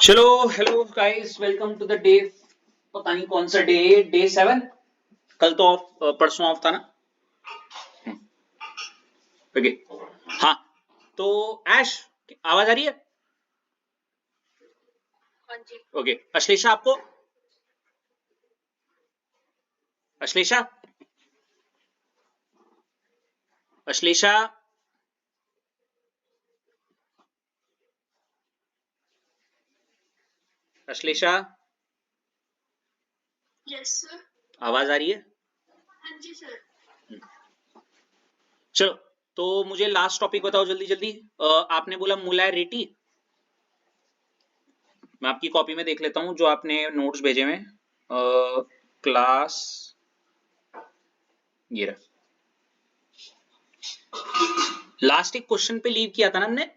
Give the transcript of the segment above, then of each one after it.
चलो hello guys, welcome to the day. पता नहीं कौन सा डे 7। कल तो ऑफ, परसों ऑफ था ना। ओके। हाँ, तो ऐश, आवाज आ रही है? हाँ जी। ओके, अश्लेषा आपको, अश्लेषा, अश्लेषा, अश्लेषा, यस सर। आवाज आ रही है? हाँ जी सर। चलो, तो मुझे लास्ट टॉपिक बताओ जल्दी जल्दी। आपने बोला मोलैरिटी। मैं आपकी कॉपी में देख लेता हूँ जो आपने नोट्स भेजे हुए क्लास, ये रहा। लास्ट एक क्वेश्चन पे लीव किया था ना हमने।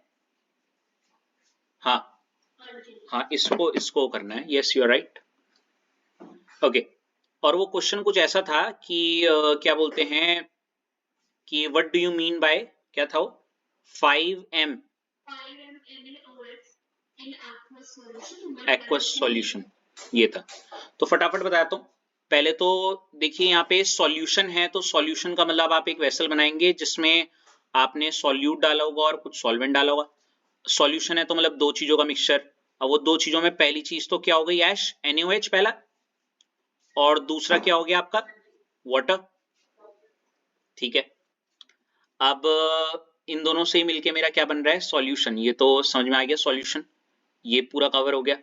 हाँ हाँ जी। हाँ, इसको इसको करना है। Yes, you are right. Okay. और वो क्वेश्चन कुछ ऐसा था कि क्या बोलते हैं कि what do you mean by, क्या था वो, 5m 5m NaOH in aqueous solution aqueous solution, ये था। तो फटाफट बताता हूँ। पहले तो देखिए, यहाँ पे सॉल्यूशन है, तो सॉल्यूशन का मतलब आप एक वेसल बनाएंगे जिसमें आपने सॉल्यूट डाला होगा और कुछ सॉल्वेंट डाला होगा। सॉल्यूशन है तो मतलब दो चीजों का मिक्सचर। अब वो दो चीजों में पहली चीज तो क्या हो गई ऐश, NaOH पहला, और दूसरा क्या हो गया आपका, वाटर। ठीक है। अब इन दोनों से ही मिलके मेरा क्या बन रहा है, सॉल्यूशन। ये तो समझ में आ गया, सॉल्यूशन ये पूरा कवर हो गया।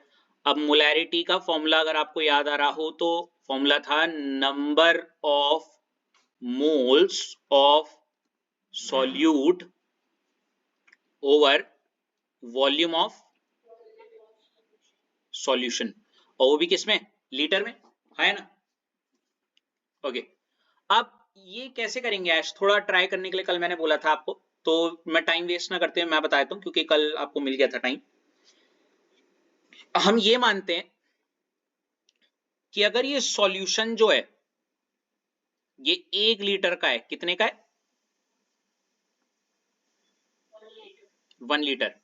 अब मोलैरिटी का फॉर्मूला अगर आपको याद आ रहा हो तो फॉर्मूला था number of moles of solute over volume of solution, और वो भी किसमें, लीटर में, है ना। ओके। अब ये कैसे करेंगे ऐश, थोड़ा ट्राई करने के लिए कल मैंने बोला था आपको, तो मैं टाइम वेस्ट ना करते हुए मैं बताता हूँ, क्योंकि कल आपको मिल गया था टाइम। हम ये मानते हैं कि अगर ये सॉल्यूशन जो है ये 1 लीटर का है, कितने का है, 1 लीटर।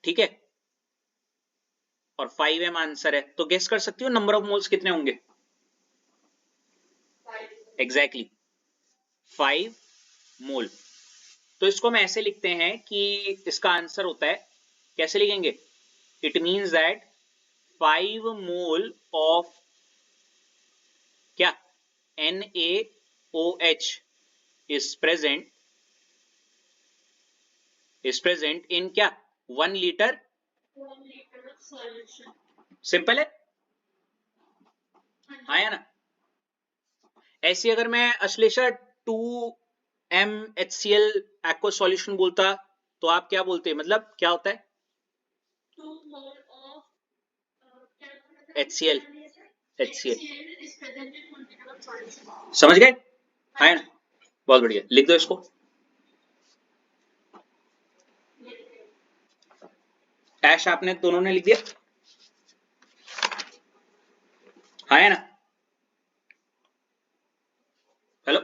ठीक है। और 5m आंसर है, तो गेस कर सकती हो नंबर ऑफ मोल्स कितने होंगे। एग्जैक्टली 5 मोल। तो इसको हम ऐसे लिखते हैं कि इसका आंसर होता है, कैसे लिखेंगे, it means that 5 mole of क्या, NaOH is present in क्या, 1 लीटर। 1 litre solution. सिंपल है, आया ना। ऐसी अगर मैं अश्लेषा 2MHCl एक्वा सॉल्यूशन बोलता तो आप क्या बोलते, मतलब क्या होता है, 2 mole of HCl, HCl। HCl is present in 1 litre solution. समझ गए, हाँ है ना। जी। बहुत बढ़िया, लिख दो इसको। ऐश आपने दोनों ने लिख दिया, है ना। हेलो,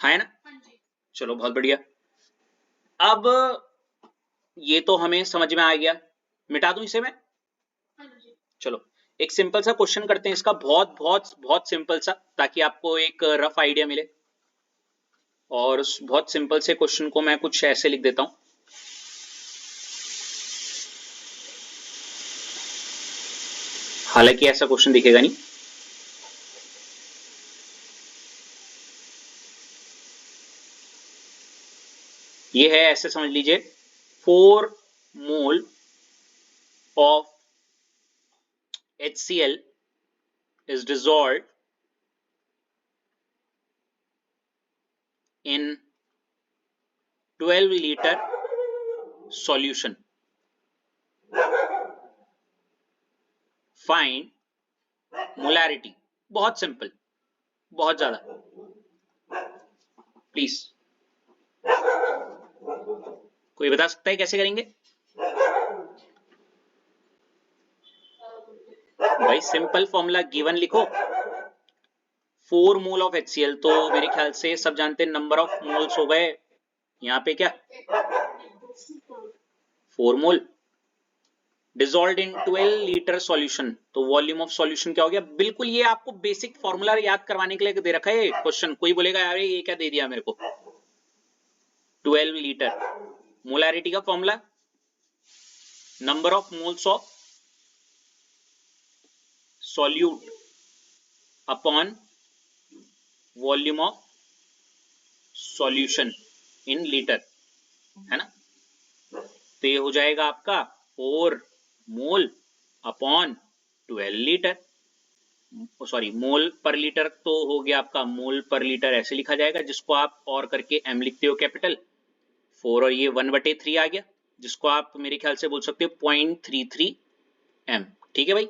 है ना। हाँ जी। चलो बहुत बढ़िया। अब ये तो हमें समझ में आ गया, मिटा दूं इसे मैं। हाँ जी। चलो, एक सिंपल सा क्वेश्चन करते हैं इसका, बहुत बहुत बहुत सिंपल सा, ताकि आपको एक रफ आइडिया मिले। और उस बहुत सिंपल से क्वेश्चन को मैं कुछ ऐसे लिख देता हूं। हालांकि ऐसा क्वेश्चन दिखेगा नहीं। ये है, ऐसे समझ लीजिए, 4 mole of HCl is dissolved in 12 liter solution. Find molarity। बहुत सिंपल, बहुत ज्यादा, प्लीज कोई बता सकता है कैसे करेंगे। भाई सिंपल फॉर्मूला गिवन लिखो, 4 मोल ऑफ HCl, तो मेरे ख्याल से सब जानते हैं नंबर ऑफ मोल्स हो गए यहाँ पे क्या, 4 मोल डिसॉल्व्ड इन 12 लीटर सॉल्यूशन। तो वॉल्यूम ऑफ सॉल्यूशन क्या हो गया? बिल्कुल ये आपको बेसिक फॉर्मूला याद करवाने के लिए दे रखा है क्वेश्चन। कोई बोलेगा यार ये क्या दे दिया मेरे को? 12 लीटर मोलारिटी का formula, number of moles of solute upon volume of solution in litre, है ना? तो ये हो जाएगा आपका 4 मोल अपॉन 12 लीटर, सॉरी मोल पर लीटर तो हो गया आपका, मोल पर लीटर ऐसे लिखा जाएगा, जिसको आप और करके m लिखते हो कैपिटल 4, और ये 1/3 आ गया, जिसको आप मेरे ख्याल से बोल सकते हो 0.33 m। ठीक है भाई?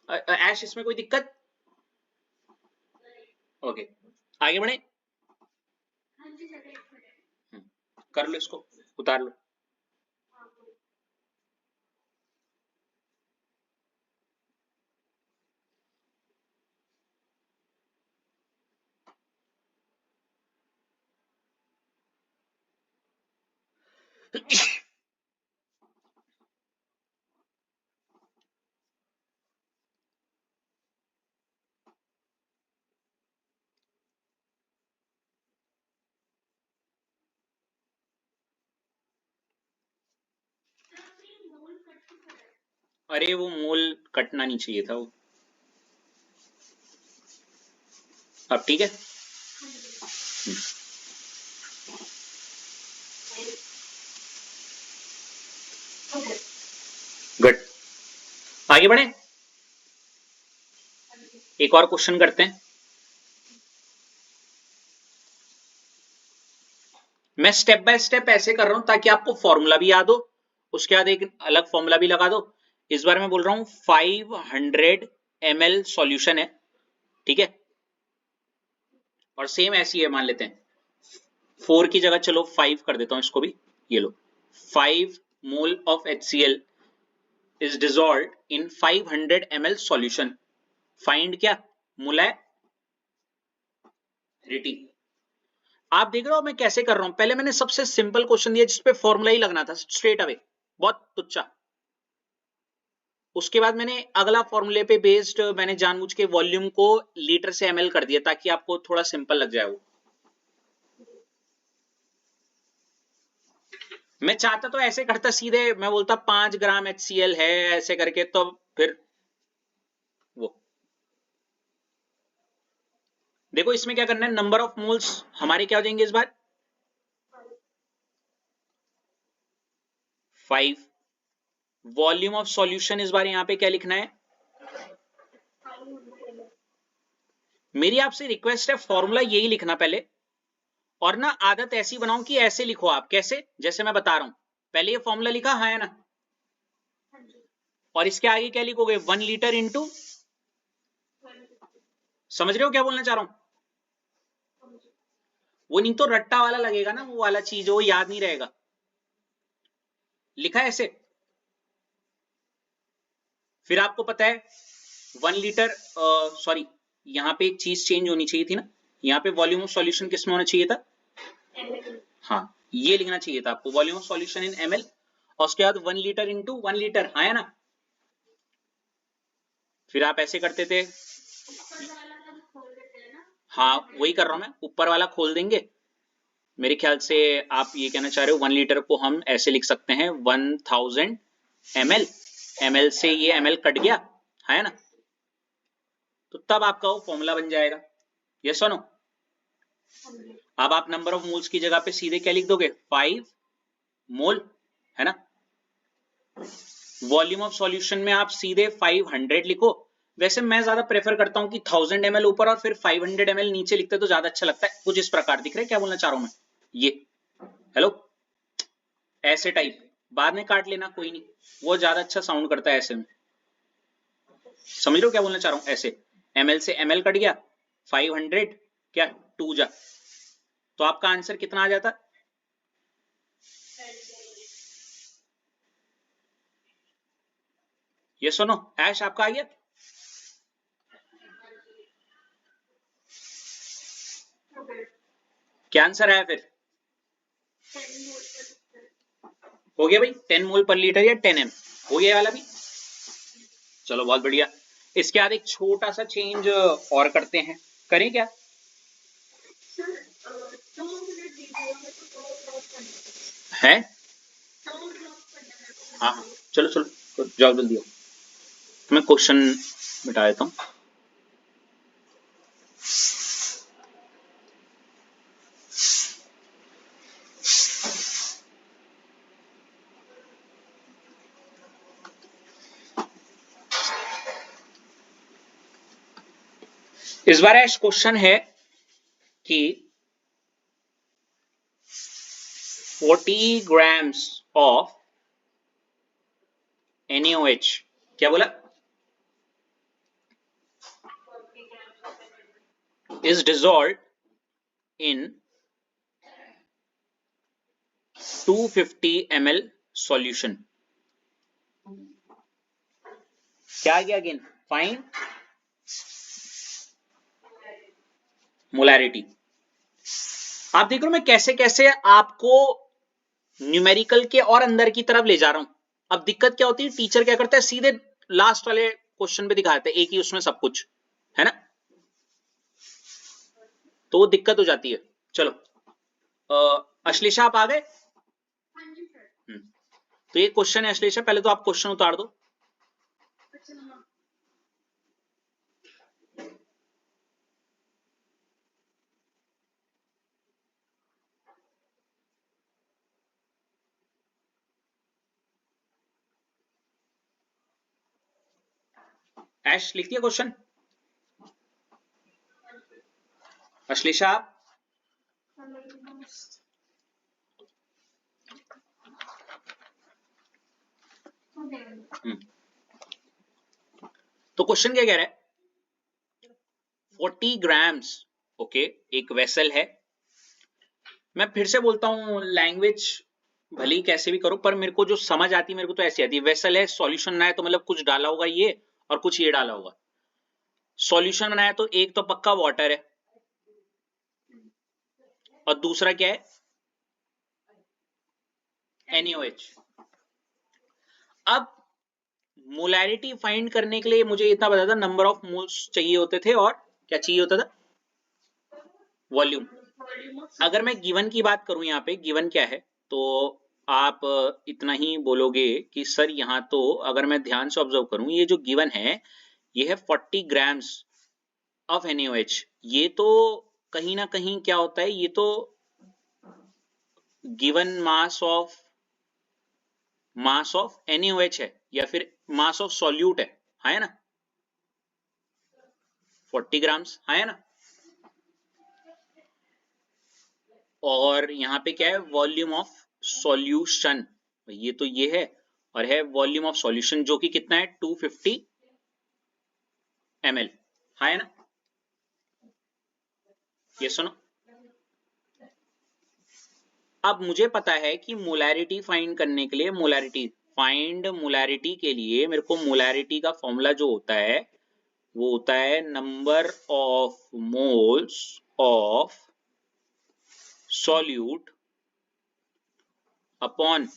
ऐश इसमें कोई दिक्कत? ओके, आगे बढ़े। हाँ जी सर, एक मिनट। कर लो, इसको उतार लो। अरे वो मोल कटना नहीं चाहिए था वो। अब ठीक है? गुड, आगे बढ़े। एक और क्वेश्चन करते हैं। मैं स्टेप बाय स्टेप ऐसे कर रहा हूं ताकि आपको फॉर्मूला भी याद हो, उसके बाद एक अलग फॉर्मूला भी लगा दो। इस बार मैं बोल रहा हूं 500 ml सॉल्यूशन है, ठीक है? और सेम ऐसी है, मान लेते हैं 4 की जगह चलो 5 कर देता हूं इसको भी। ये लो, 5 mole of HCl is dissolved in 500 ml solution. Find क्या? मोलैरिटी। आप देख रहे हो मैं कैसे कर रहा हूं? पहले मैंने सबसे सिंपल क्वेश्चन दिया जिसपे फॉर्मूला ही लगना था स्ट्रेट अवे, बहुत तुच्चा। उसके बाद मैंने अगला फॉर्मूले पे बेस्ड मैंने जानबूझ के वॉल्यूम को लीटर से ml कर दिया ताकि आपको थोड़ा सिंपल लग जाए वो। मैं चाहता तो ऐसे करता सीधे, मैं बोलता 5 ग्राम HCl है ऐसे करके, तो फिर वो देखो इसमें क्या करना है, नंबर ऑफ मोल्स हमारे क्या हो जाएंगे इस बार? 5। वॉल्यूम ऑफ सॉल्यूशन इस बार यहां पे क्या लिखना है? मेरी आपसे रिक्वेस्ट है फॉर्मूला यही लिखना पहले, और ना आदत ऐसी बनाओ कि ऐसे लिखो आप। कैसे? जैसे मैं बता रहा हूं, पहले ये फॉर्मूला लिखा, हाँ है ना? और इसके आगे क्या लिखोगे? 1 लीटर इंटू, समझ रहे हो क्या बोलना चाह रहा हूं? वो नहीं तो रट्टा वाला लगेगा ना, वो वाला चीज, वो याद नहीं रहेगा। लिखा है ऐसे। फिर आपको पता है 1 लीटर, सॉरी यहाँ पे एक चीज चेंज होनी चाहिए थी ना, यहाँ पे वॉल्यूम ऑफ सॉल्यूशन किसमें होना चाहिए था? हाँ, ये लिखना चाहिए था आपको, volume of solution in ml, और उसके बाद 1 लीटर इंटू 1 लीटर, हाँ है ना? फिर आप ऐसे करते थे, हाँ वही कर रहा हूं मैं, ऊपर वाला खोल देंगे। मेरे ख्याल से आप ये कहना चाह रहे हो 1 लीटर को हम ऐसे लिख सकते हैं 1000 ml, ml से ये ml कट गया, है ना? तो तब आपका वो फॉर्मूला बन जाएगा। यस और नो? अब आप नंबर ऑफ मोल्स की जगह पे सीधे क्या लिख दोगे? 5 मोल, है ना? वॉल्यूम ऑफ सॉल्यूशन में आप सीधे 500 लिखो। वैसे मैं ज्यादा प्रेफर करता हूं कि 1000 ml ऊपर और फिर 500 ml नीचे लिखते तो ज्यादा अच्छा लगता है। कुछ इस प्रकार दिख रहा है क्या बोलना चाह रहा हूं मैं? ये हेलो, ऐसे टाइप बाद में काट लेना, कोई नहीं, वो ज्यादा अच्छा साउंड करता है ऐसे में। समझ रहे हो क्या बोलना चाह रहा हूं? ऐसे ml से ml कट गया, 500 क्या 2 जा, तो आपका आंसर कितना आ जाता? ये सुनो, ऐश आपका आ गया? क्या आंसर आया फिर? हो गया भाई 10 मोल पर लीटर या 10 एम हो गया वाला भी। चलो बहुत बढ़िया। इसके बाद एक छोटा सा चेंज और करते हैं, करें क्या? है हाँ हाँ चलो चलो जाओ जल्दी आओ, मैं क्वेश्चन मिटा देता हूँ। इस बार ऐसा क्वेश्चन है कि 40 grams of NaOH, क्या बोला? is dissolved in 250 ml solution. क्या गया अगेन? Find molarity. आप देख रहे हो मैं कैसे कैसे आपको न्यूमेरिकल के और अंदर की तरफ ले जा रहा हूं। अब दिक्कत क्या होती है, टीचर क्या करता है सीधे लास्ट वाले क्वेश्चन पे दिखाते हैं, एक ही उसमें सब कुछ है ना, तो वो दिक्कत हो जाती है। चलो अश्लेषा आप आ गए? तो ये क्वेश्चन है अश्लेषा, पहले तो आप क्वेश्चन उतार दो। ऐश लिख दिया क्वेश्चन? अश्लेषा आप? तो क्वेश्चन क्या कह रहा है, 40 ग्राम्स ओके एक वेसल है। मैं फिर से बोलता हूं लैंग्वेज भले ही कैसे भी करो, पर मेरे को जो समझ आती है मेरे को तो ऐसी आती है, वेसल है सॉल्यूशन ना है तो मतलब कुछ डाला होगा ये और कुछ ये डाला होगा। सॉल्यूशन बनाया तो एक तो पक्का वाटर है और दूसरा क्या है NaOH। अब मोलैरिटी फाइंड करने के लिए मुझे इतना पता था नंबर ऑफ मोल्स चाहिए होते थे और क्या चाहिए होता था, वॉल्यूम। अगर मैं गिवन की बात करूं, यहाँ पे गिवन क्या है, तो आप इतना ही बोलोगे कि सर यहाँ तो अगर मैं ध्यान से ऑब्जर्व करूं ये जो गिवन है ये है 40 ग्राम्स ऑफ NaOH। ये तो कहीं ना कहीं क्या होता है, ये तो गिवन मास ऑफ NaOH है या फिर मास ऑफ सॉल्यूट है ना, 40 ग्राम्स है ना। और यहाँ पे क्या है, वॉल्यूम ऑफ सॉल्यूशन, ये तो ये है, और है वॉल्यूम ऑफ सॉल्यूशन जो कि कितना है 250 ml है ना। ये सुनो, अब मुझे पता है कि मोलैरिटी फाइंड करने के लिए मोलैरिटी के लिए मेरे को मोलैरिटी का फॉर्मूला जो होता है वो होता है number of moles of solute upon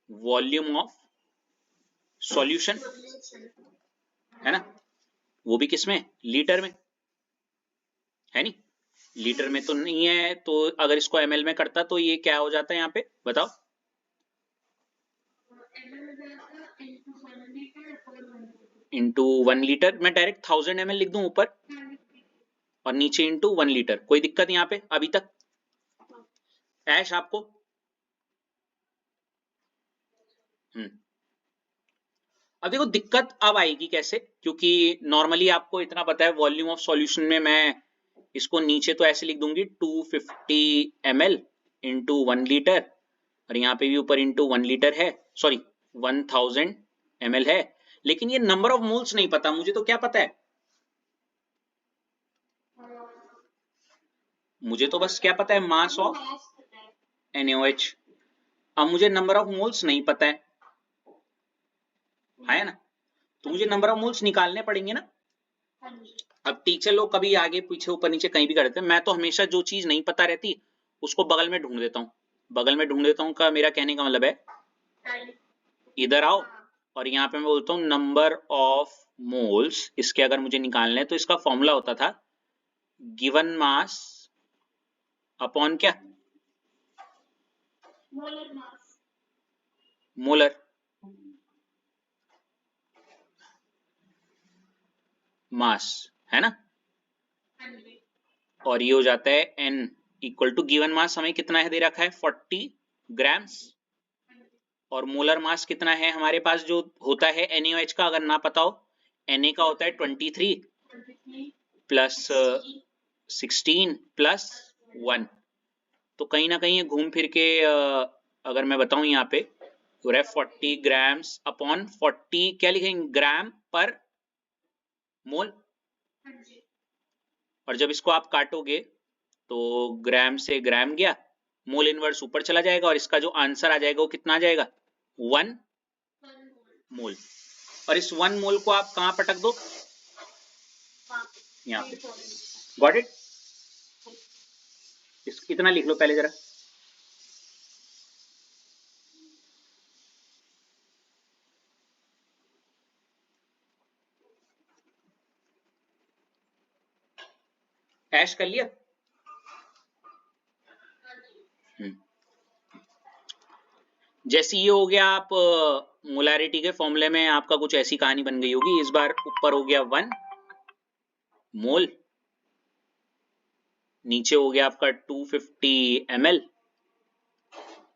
volume of solution, है ना। वो भी किसमें, लीटर में, है नहीं, लीटर में तो नहीं है, तो अगर इसको ml में करता तो ये क्या हो जाता है यहाँ पे बताओ, इंटू 1 लीटर। मैं डायरेक्ट 1000 ml लिख दूं ऊपर और नीचे इंटू 1 लीटर, कोई दिक्कत यहाँ पे अभी तक ऐश आपको? अब देखो दिक्कत अब आएगी कैसे, क्योंकि नॉर्मली आपको इतना पता है वॉल्यूम ऑफ सॉल्यूशन में मैं इसको नीचे तो ऐसे लिख दूंगी 250 ml इंटू 1 लीटर, और यहाँ पे भी ऊपर इंटू 1 लीटर है, सॉरी 1000 ml है। लेकिन ये नंबर ऑफ मोल्स नहीं पता मुझे, तो क्या पता है मुझे, तो बस क्या पता है मास ऑफ NaOH। अब मुझे नंबर ऑफ मोल्स नहीं पता है ना, तो मुझे नंबर ऑफ मोल्स निकालने पड़ेंगे ना। अब टीचर लोग कभी आगे पीछे ऊपर नीचे कहीं भी करते हैं, मैं तो हमेशा जो चीज नहीं पता रहती उसको बगल में ढूंढ देता हूँ, बगल में ढूंढ देता हूँ का मेरा कहने का मतलब है टाइम। इधर आओ और यहाँ पे मैं बोलता हूँ नंबर ऑफ मोल्स, इसके अगर मुझे निकालने हैं तो इसका फॉर्मूला होता था गिवन मास अपॉन क्या, मोलर मास। मोलर मास, है ना। हाँ जी। और ये हो जाता है n equal to given mass हमें कितना है दे रखा है 40 ग्राम्स, और मोलर मास कितना है हमारे पास जो होता है NaOH का, अगर ना पता हो Na का होता है 23 प्लस 16 प्लस 1। तो कहीं ना कहीं ये घूम फिर के अगर मैं बताऊं यहाँ पे तो 40 ग्राम्स अपॉन 40 क्या लिखेंगे ग्राम पर मोल, हाँ जी। और जब इसको आप काटोगे तो ग्राम से ग्राम गया, मोल इनवर्स ऊपर चला जाएगा और इसका जो आंसर आ जाएगा वो कितना आ जाएगा 1 मोल। और इस 1 मोल को आप कहां पटक दो, यहाँ पे। Got it. इतना लिख लो पहले जरा। ऐश कर लिया। जैसे ये हो गया, आप मोलैरिटी के फॉर्मूले में आपका कुछ ऐसी कहानी बन गई होगी। इस बार ऊपर हो गया 1 मोल, नीचे हो गया आपका 250 ml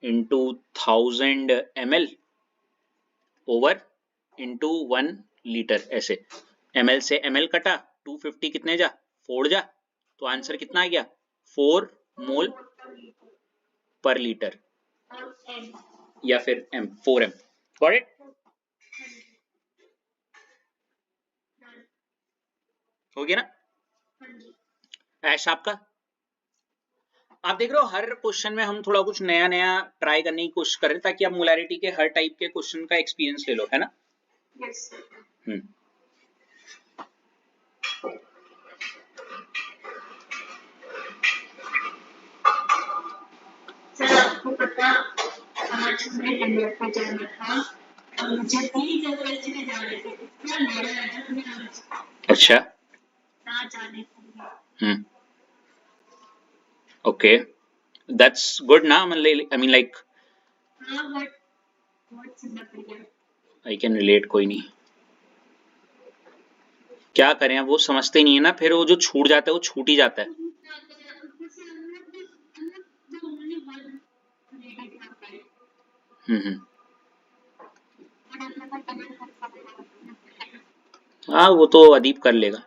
into 1000 ml over into 1 litre. ऐसे ml से ml कटा, 250 कितने जा 4 जा, तो आंसर कितना आ गया 4 मोल पर लीटर, या फिर m 4m। Got it. हो गया ना। ऐश आपका आप देख रहे हो हर क्वेश्चन में हम थोड़ा कुछ नया नया ट्राई करने की कोशिश कर रहे हैं ताकि आप मोलैरिटी के हर टाइप के क्वेश्चन का एक्सपीरियंस ले लो, है ना। Yes sir. सर आपको पता आज हमें लंदन पे जाना था और मुझे 3 जगह से जाने थे, इतना लड़ा है हमें। अच्छा ना जाने को। ओके दैट्स गुड ना, मतलब आई मीन लाइक हाँ बहुत सुंदर प्रिय। I can relate. कोई नहीं, क्या करें, वो समझते ही नहीं है ना, फिर वो जो छूट जाता है वो छूट ही जाता है। हाँ वो तो अदीप कर लेगा।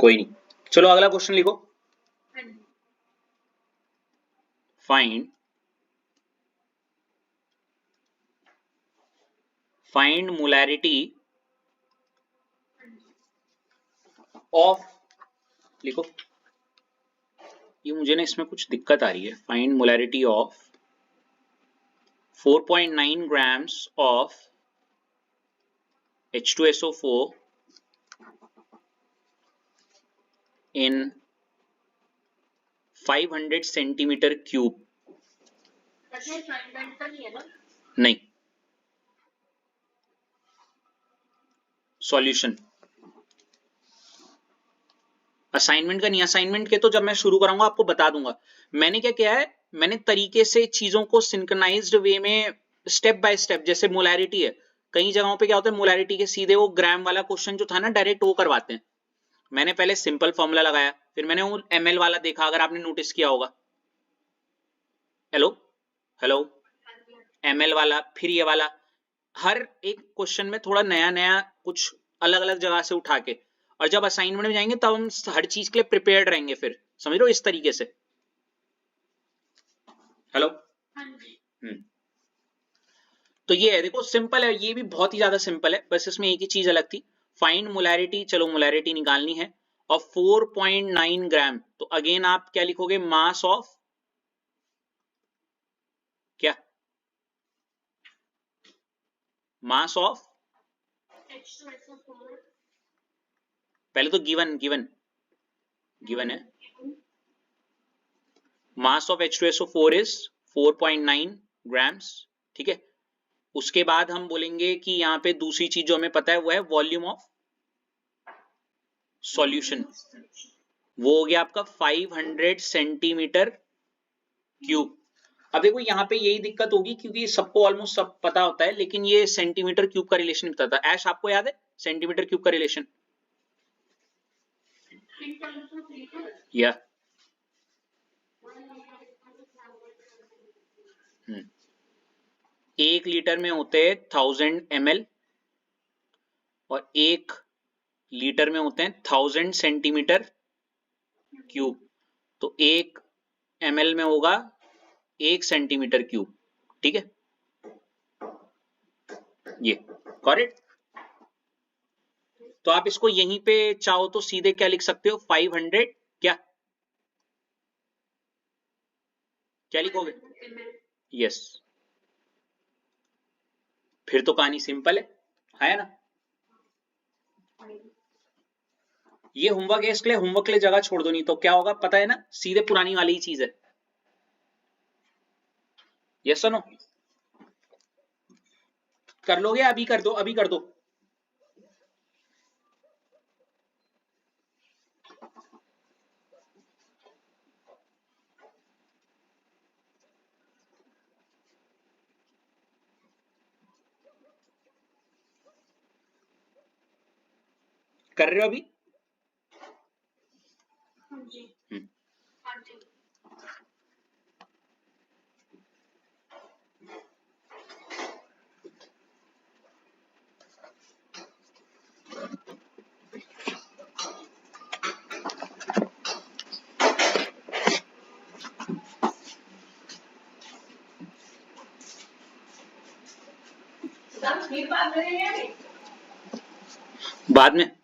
कोई नहीं, चलो अगला क्वेश्चन लिखो। फाइंड मोलैरिटी ऑफ, लिखो। ये मुझे ना इसमें कुछ दिक्कत आ रही है। Find molarity of 4.9 grams of H2SO4 in 500 centimetre cube. नहीं, सॉल्यूशन। असाइनमेंट का नहीं, असाइनमेंट के तो जब मैं शुरू कराऊंगा आपको बता दूंगा। मैंने क्या किया है, मैंने तरीके से चीजों को सिंक्रोनाइज्ड वे में स्टेप बाय स्टेप, जैसे मोलैरिटी है, कई जगहों पे क्या होता है मोलैरिटी के सीधे वो ग्राम वाला क्वेश्चन जो था ना डायरेक्ट वो करवाते हैं। मैंने पहले सिंपल फॉर्मूला लगाया, फिर मैंने वो ml वाला देखा, अगर आपने नोटिस किया होगा। हेलो हेलो, ml वाला, फिर ये वाला, हर एक क्वेश्चन में थोड़ा नया नया कुछ अलग अलग जगह से उठा के, और जब असाइनमेंट में जाएंगे तब हम हर चीज के लिए प्रिपेयर्ड रहेंगे। फिर समझ रहे हो, इस तरीके से। हेलो। तो ये है, देखो सिंपल है, ये भी बहुत ही ज्यादा सिंपल है, बस इसमें एक ही चीज अलग थी। फाइंड मोलैरिटी, चलो मोलैरिटी निकालनी है और 4.9 ग्राम, तो अगेन आप क्या लिखोगे, मास ऑफ क्या, मास ऑफ, पहले तो गिवन गिवन गिवन है mass of H2SO4 is 4.9 grams, ठीक है। उसके बाद हम बोलेंगे कि यहाँ पे दूसरी चीज जो हमें पता है वो है वॉल्यूम ऑफ सॉल्यूशन, वो हो गया आपका 500 सेंटीमीटर क्यूब। अब देखो यहाँ पे यही दिक्कत होगी क्योंकि सबको ऑलमोस्ट सब पता होता है, लेकिन ये सेंटीमीटर क्यूब का रिलेशन नहीं पता था। ऐश आपको याद है सेंटीमीटर क्यूब का रिलेशन? या 1 लीटर में होते हैं 1000 ml और 1 लीटर में होते हैं 1000 सेंटीमीटर क्यूब। तो 1 ml में होगा 1 सेंटीमीटर क्यूब, ठीक है, ये करेक्ट। तो आप इसको यहीं पे चाहो तो सीधे क्या लिख सकते हो, 500 क्या क्या लिखोगे? यस, फिर तो कहानी सिंपल है ना। ये होमवर्क है, इसके लिए होमवर्क के लिए जगह छोड़ दो, नहीं तो क्या होगा पता है ना, सीधे पुरानी वाली ही चीज है। यस नो, कर लोगे? अभी कर दो, अभी कर दो। कर रहे हो अभी? बाद में